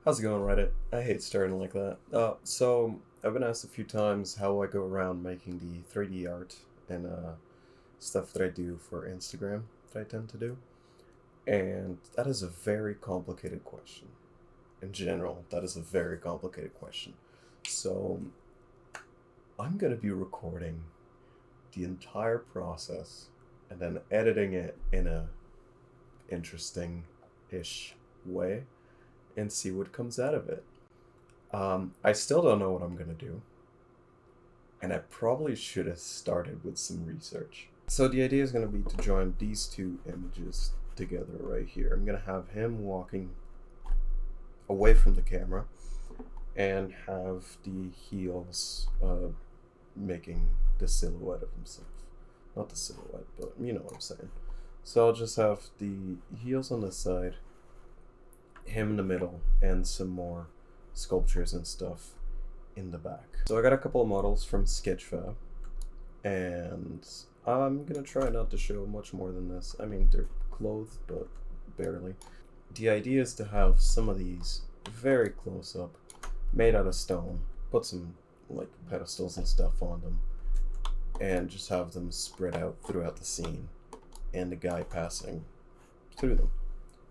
How's it going, Reddit? I hate starting like that. So I've been asked a few times how I go around making the 3D art and stuff that I do for Instagram that I tend to do. And that is a very complicated question. In general, that is a very complicated question. So I'm going to be recording the entire process and then editing it in a interesting-ish way and see what comes out of it. I still don't know what I'm gonna do, and I probably should have started with some research. So the idea is gonna be to join these two images together right here. I'm gonna have him walking away from the camera and have the heels making the silhouette of himself. Not the silhouette, but you know what I'm saying. So I'll just have the heels on this side, him in the middle, and some more sculptures and stuff in the back. So I got a couple of models from Sketchfab, and I'm gonna try not to show much more than this. I mean, they're clothed, but barely. The idea is to have some of these very close up, made out of stone, put some like pedestals and stuff on them, and just have them spread out throughout the scene and the guy passing through them.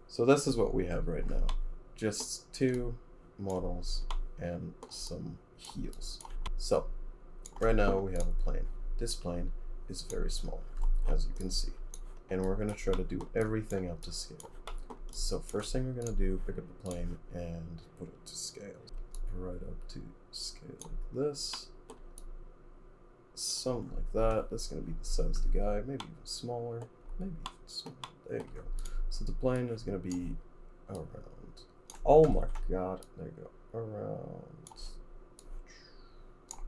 So this is what we have right now. Just two models and some heels. So right now we have a plane. This plane is very small, as you can see. And we're gonna try to do everything up to scale. So first thing we're gonna do, pick up the plane and put it to scale. Right up to scale like this. Something like that. That's gonna be the size of the guy, maybe even smaller. Maybe even smaller. There you go. So the plane is going to be around, oh my god, there you go, around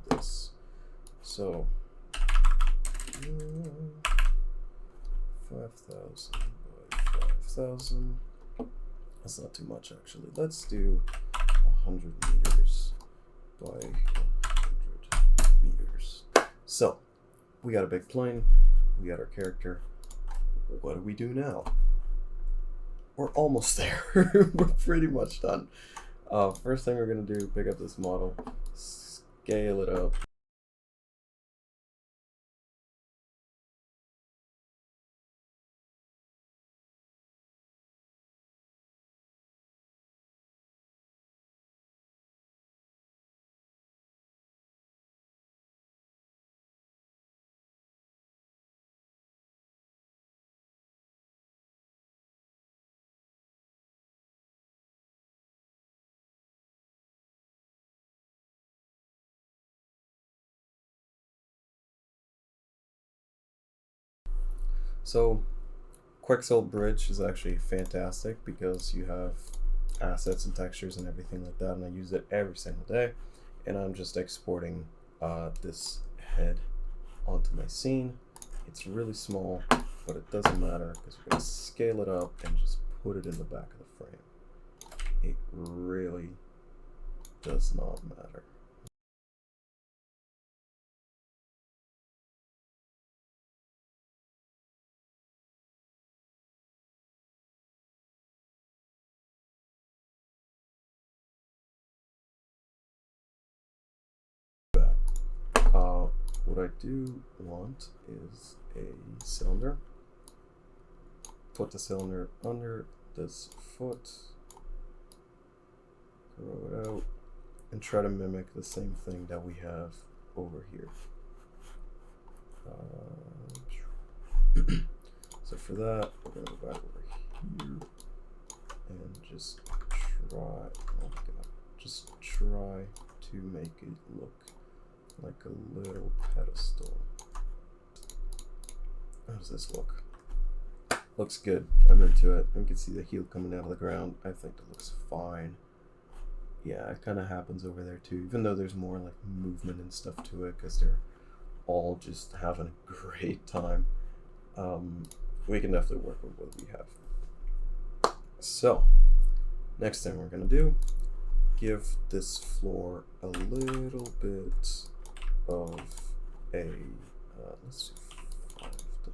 this. So 5,000 by 5,000. That's not too much actually. Let's do 100 meters by 100 meters. So we got a big plane, we got our character. What do we do now? We're almost there. We're pretty much done. First thing we're gonna do, pick up this model, scale it up. So Quixel Bridge is actually fantastic because you have assets and textures and everything like that, and I use it every single day. And I'm just exporting this head onto my scene. It's really small, but it doesn't matter because we're going to scale it up and just put it in the back of the frame. It really does not matter. What I do want is a cylinder. Put the cylinder under this foot, throw it out, and try to mimic the same thing that we have over here. So for that, we're going to go back over here and just try, oh my god, just try to make it look like a little pedestal. How does this look? Looks good. I'm into it. You can see the heel coming out of the ground. I think it looks fine. Yeah, it kind of happens over there too, even though there's more like movement and stuff to it because they're all just having a great time. We can definitely work with what we have. So, next thing we're gonna do, give this floor a little bit of a, let's do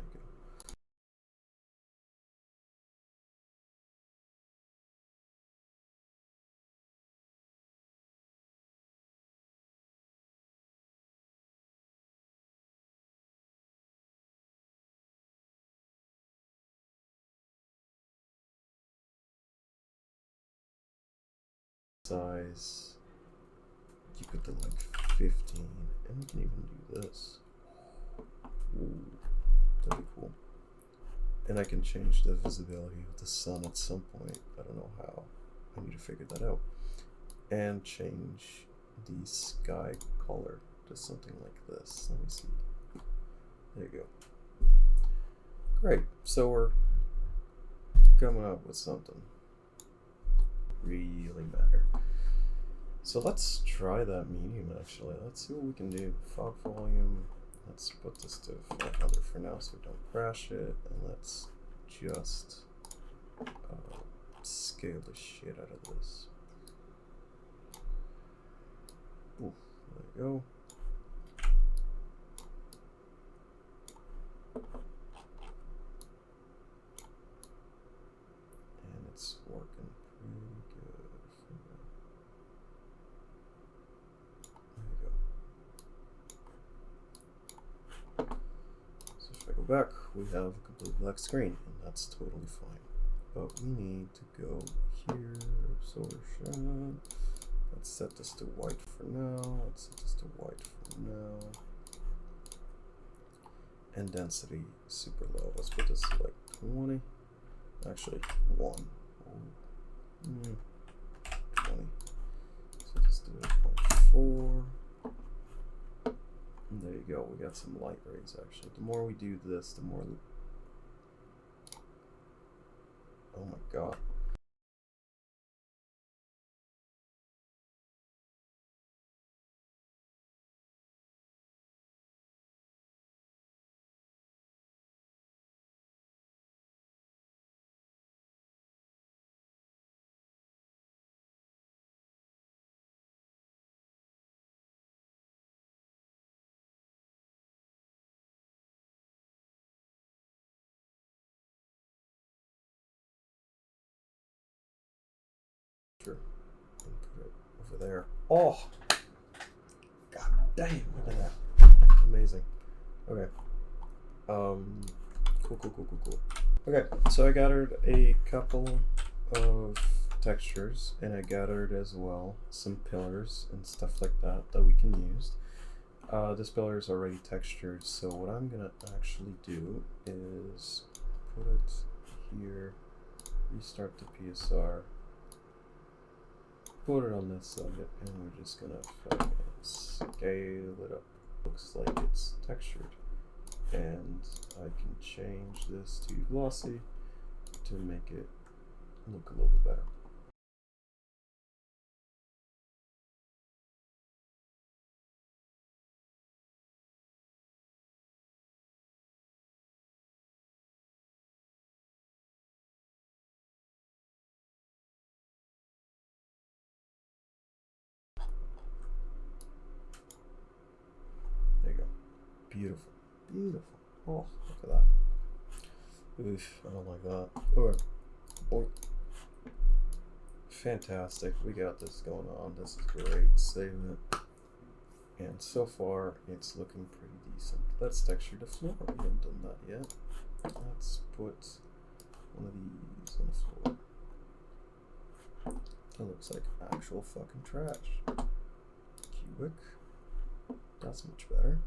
size, keep it to like 15, and we can even do this. Ooh, that'd be cool. And I can change the visibility of the sun at some point. I don't know how. I need to figure that out. And change the sky color to something like this. Let me see. There you go. Great. So we're coming up with something really matter. So let's try that medium actually. Let's see what we can do. Fog volume. Let's put this to 500 for now so we don't crash it. And let's just scale the shit out of this. Ooh, there you go. And it's working pretty good. There you go. So if I go back, we have a complete black screen, and that's totally fine. But we need to go here, absorption. Let's set this to white for now. Let's set this to white for now. And density super low. Let's put this to like 20. Actually, 1. 20. So let's do 0.4. And there you go. We got some light rays actually. The more we do this, the more. Oh my god. And put it over there. Oh, god damn! Look at that. Amazing. Okay. Cool. Okay, so I gathered a couple of textures, and I gathered as well some pillars and stuff like that that we can use. This pillar is already textured, so what I'm gonna actually do is put it here, restart the PSR. Put it on this side, and we're just gonna fucking scale it up. Looks like it's textured. And I can change this to glossy to make it look a little bit better. There you go. Beautiful. Beautiful. Oh, look at that. Oof, I don't like that. Okay. Boy. Fantastic. We got this going on. This is great. Saving it. And so far, it's looking pretty decent. Let's texture the floor. We haven't done that yet. Let's put one of these on the floor. That looks like actual fucking trash. Cubic. That's much better.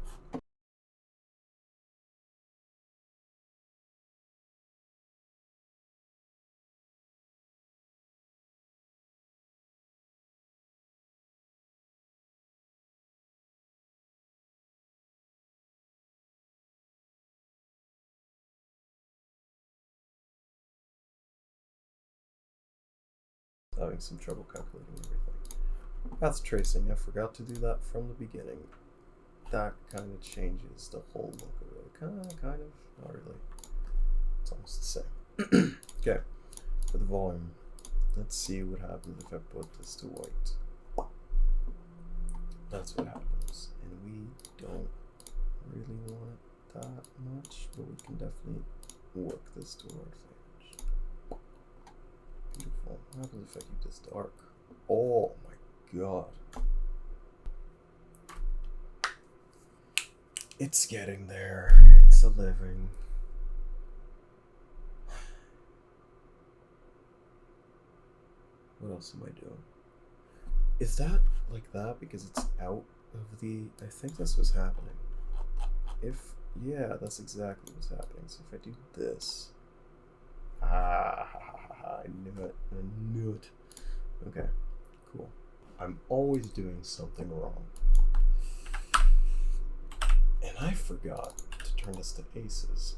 Having some trouble calculating everything. Path tracing, I forgot to do that from the beginning. That kind of changes the whole look of it. Kind of, not really. It's almost the same. Okay, for the volume, let's see what happens if I put this to white. That's what happens, and we don't really want it that much, but we can definitely work this to our advantage. Beautiful. What happens if I keep this dark? Oh my god. It's getting there. It's a living. What else am I doing? Is that like that because it's out of the... I think this was happening. If... Yeah, that's exactly what's happening. So if I do this... Ah, I knew it. I knew it. Okay, cool. I'm always doing something wrong. And I forgot to turn this to aces.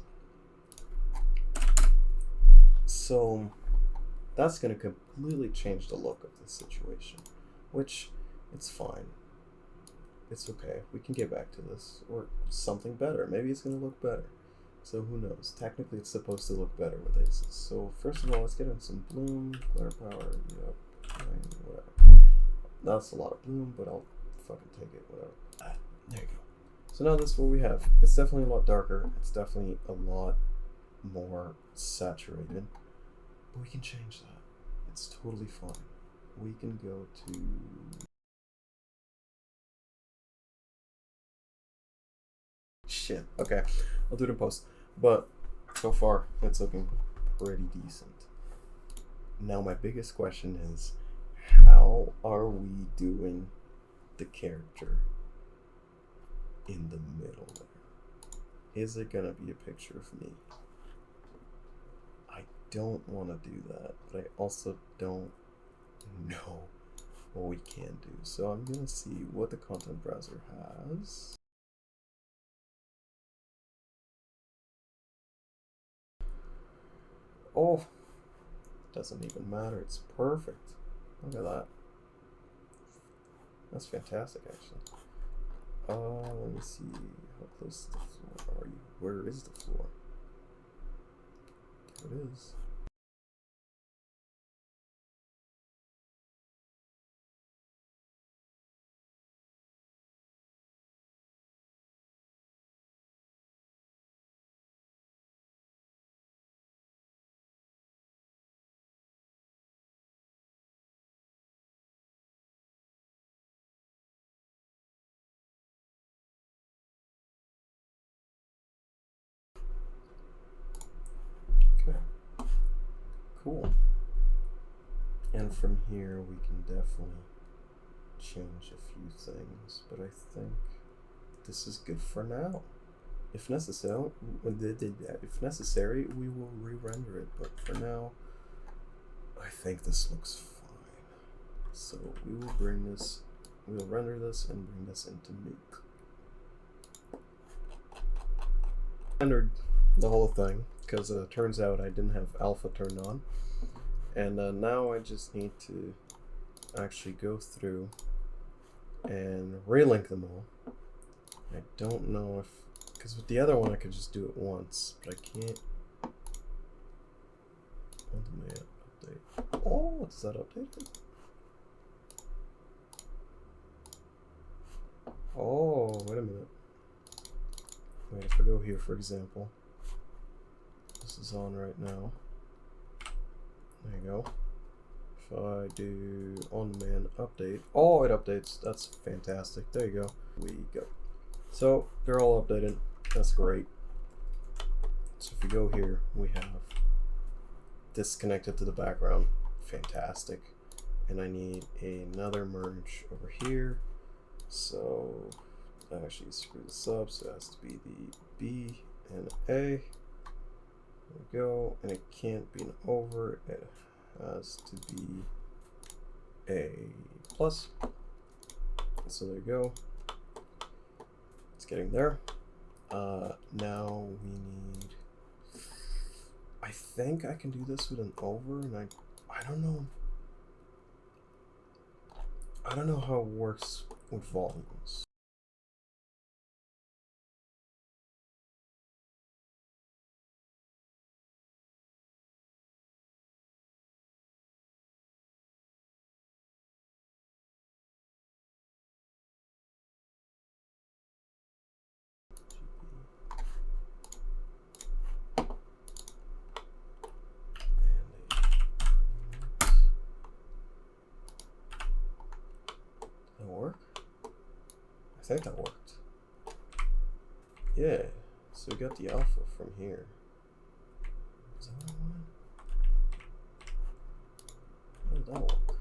So that's going to completely change the look of this situation, which it's fine. It's okay. We can get back to this, or something better. Maybe it's going to look better. So who knows? Technically, it's supposed to look better with aces. So first of all, let's get in some bloom, glare power, whatever. That's a lot of bloom, but I'll fucking take it, whatever. There you go. So now this is what we have. It's definitely a lot darker. It's definitely a lot more saturated. But we can change that. It's totally fine. We can go to... Shit. Okay. I'll do it in post. But so far, it's looking pretty decent. Now my biggest question is, how are we doing the character in the middle there? Is it gonna be a picture of me? I don't want to do that, but I also don't know what we can do. So I'm gonna see what the content browser has. Oh, doesn't even matter. It's perfect. Look at that. That's fantastic, actually. Let me see. How close to the floor are you? Where is the floor? There it is. Okay. Cool. And from here, we can definitely change a few things, but I think this is good for now. If necessary, we will re-render it, but for now, I think this looks fine. So we will we'll render this and bring this into NUKE. Rendered the whole thing, because it turns out I didn't have alpha turned on. And now I just need to actually go through and relink them all. I don't know if... Because with the other one I could just do it once, but I can't... Update. Oh, does that update it? Oh, wait a minute. Wait, if I go here, for example, this is on right now. There you go. If I do on-demand update, oh, it updates. That's fantastic. There you go. We go. So they're all updated. That's great. So if we go here, we have disconnected to the background. Fantastic. And I need another merge over here. So I actually screw this up. So it has to be the B and A. There we go. And it can't be an over. It has to be a plus. So there you go. It's getting there. Now we need... I think I can do this with an over, and I don't know. I don't know how it works with volumes. Work? I think that worked. Yeah, so we got the alpha from here. Is that what I wanted? How did that work?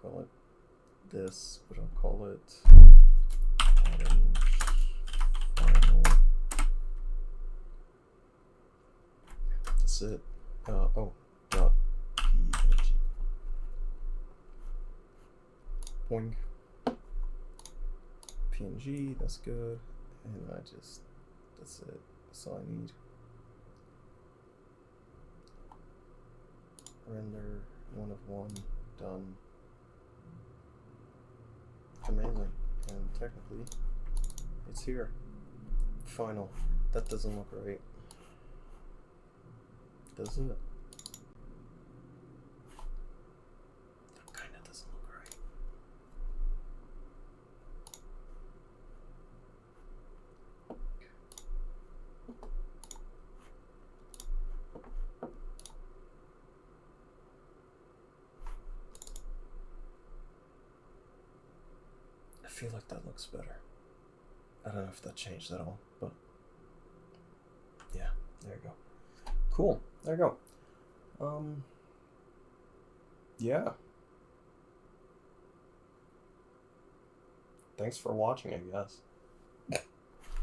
call it this, but I'll call it orange final. That's it. Oh, dot png. Boing. PNG, that's good. And that's it. That's all I need. Render 1 of 1, done. Amazing. And technically, it's here. Final. That doesn't look right. Does it? That kinda doesn't look right. I feel like that looks better. I don't know if that changed at all, but yeah, there you go. Cool, there you go. Yeah. Thanks for watching, I guess.